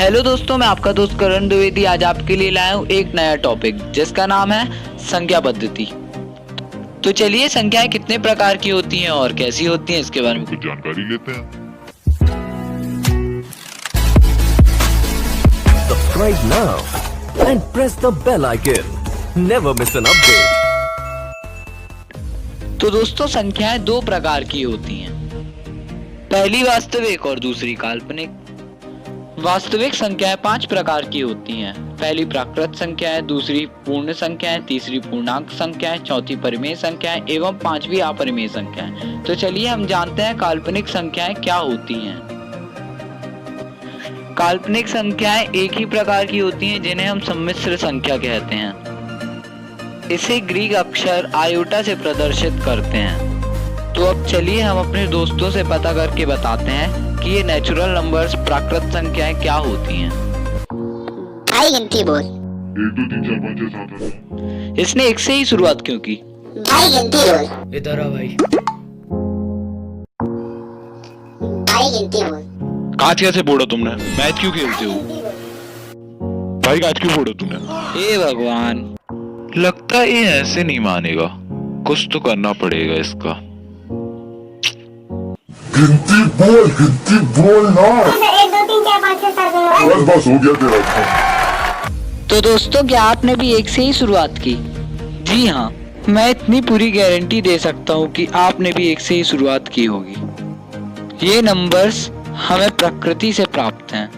Hello दोस्तों, मैं आपका दोस्त करण द्विवेदी आज आपके लिए लाया हूँ एक नया टॉपिक जिसका नाम है संख्या पद्धति। तो चलिए, संख्याएं कितने प्रकार की होती हैं और कैसी होती हैं इसके बारे में कुछ जानकारी लेते हैं। Subscribe now and press the bell icon. Never miss an update. तो दोस्तों, संख्याएं दो प्रकार की होती हैं, पहली वास्तविक और दूसरी काल्पनिक। वास्तविक संख्याएं 5 प्रकार की होती हैं। पहली प्राकृत संख्याएं, दूसरी पूर्ण संख्याएं, तीसरी पूर्णांक संख्याएं, चौथी परिमेय संख्याएं एवं पांचवी अपरिमेय संख्याएं। तो चलिए हम जानते हैं काल्पनिक संख्याएं क्या होती हैं। काल्पनिक संख्याएं एक ही प्रकार की होती हैं जिन्हें हम सम्मिश्र संख्या कहते हैं। इसे ग्रीक अक्षर आयोटा से प्रदर्शित करते हैं। तो अब चलिए हम अपने दोस्तों से पता करके बताते हैं कि ये नेचुरल नंबर्स प्राकृत संख्याएं क्या होती हैं। भाई गिनती बोल। 1 2 3 4 5 6 7 8। इसने 1 से ही शुरुआत क्यों की? भाई गिनती बोल। इधर आ भाई। भाई गिनती बोल। कांच कैसे फोड़ा तुमने? मैच क्यों खेलते हो भाई? कांच क्यों फोड़ा तुमने? हे भगवान, लगता है ये ऐसे नहीं मानेगा, कुछ तो करना पड़ेगा इसका। गिनती बोल ना। 1 2 3 4 5 6 7 बस हो गया तेरा। तो दोस्तों, क्या आपने भी 1 से ही शुरुआत की? जी हाँ, मैं इतनी पूरी गारंटी दे सकता हूँ कि आपने भी 1 से ही शुरुआत की होगी। ये नंबर्स हमें प्रकृति से प्राप्त हैं।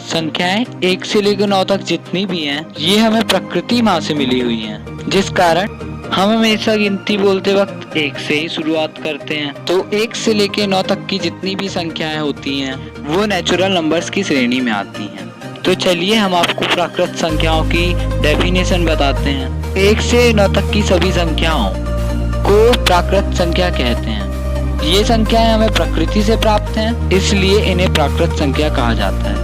संख्याएं 1 से लेकर 9 तक जितनी भी हैं, ये हमें प्रकृति माँ से मिली हुई हैं, जिस कारण हम हमेशा गिनती बोलते वक्त 1 से ही शुरुआत करते हैं। तो 1 से लेकर 9 तक की जितनी भी संख्याएं होती हैं वो नेचुरल नंबर्स की श्रेणी में आती हैं। तो चलिए हम आपको प्राकृत संख्याओं की डेफिनेशन बताते हैं। 1 से 9 तक की सभी संख्याओं को प्राकृत संख्या कहते हैं। ये संख्याएं हमें प्रकृति से प्राप्त हैं, इसलिए इन्हें प्राकृत संख्या कहा जाता है।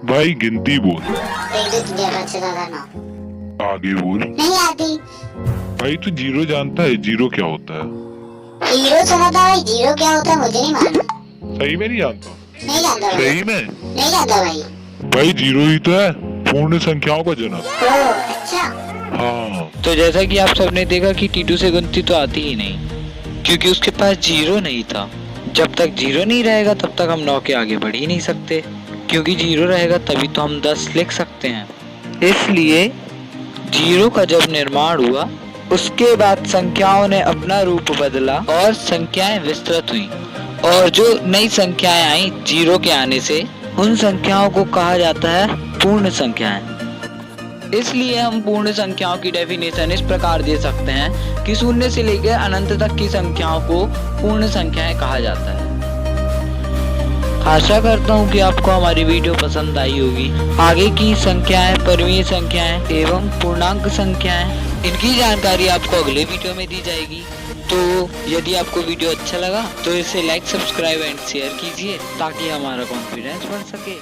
भाई गिनती बोल। 1 2 3 4 5 6 7 8 9। आगे बोल। नहीं आती। भाई तू जीरो जानता है? जीरो क्या होता है? जीरो सुना था भाई। जीरो क्या होता है मुझे नहीं मालूम। सही में नहीं जानता? नहीं जानता भाई। सही में? नहीं जानता भाई। भाई जीरो ही तो है पूर्ण संख्याओं का जनक। ओह अच्छा। हाँ, तो जैसा कि आप सबने देखा कि टीटू से गिनती तो आती ही नहीं, क्योंकि उसके पास जीरो नहीं था। जब तक जीरो नहीं रहेगा तब तक हम 9 के आगे बढ़ ही नहीं सकते, क्योंकि जीरो रहेगा तभी तो हम 10 लिख सकते हैं। इसलिए जीरो का जब निर्माण हुआ उसके बाद संख्याओं ने अपना रूप बदला और संख्याएं विस्तृत हुई, और जो नई संख्याएं आई जीरो के आने से, उन संख्याओं को कहा जाता है पूर्ण संख्याएं। इसलिए हम पूर्ण संख्याओं की डेफिनेशन इस प्रकार दे सकते हैं कि 0 से लेकर अनंत तक की संख्याओं को पूर्ण संख्याएं कहा जाता है। आशा करता हूँ कि आपको हमारी वीडियो पसंद आई होगी। आगे की संख्याएं, परिमेय संख्याएं एवं पूर्णांक संख्याएं, इनकी जानकारी आपको अगले वीडियो में दी जाएगी। तो यदि आपको वीडियो अच्छा लगा तो इसे लाइक, सब्सक्राइब एंड शेयर कीजिए ताकि हमारा कॉन्फिडेंस बढ़ सके।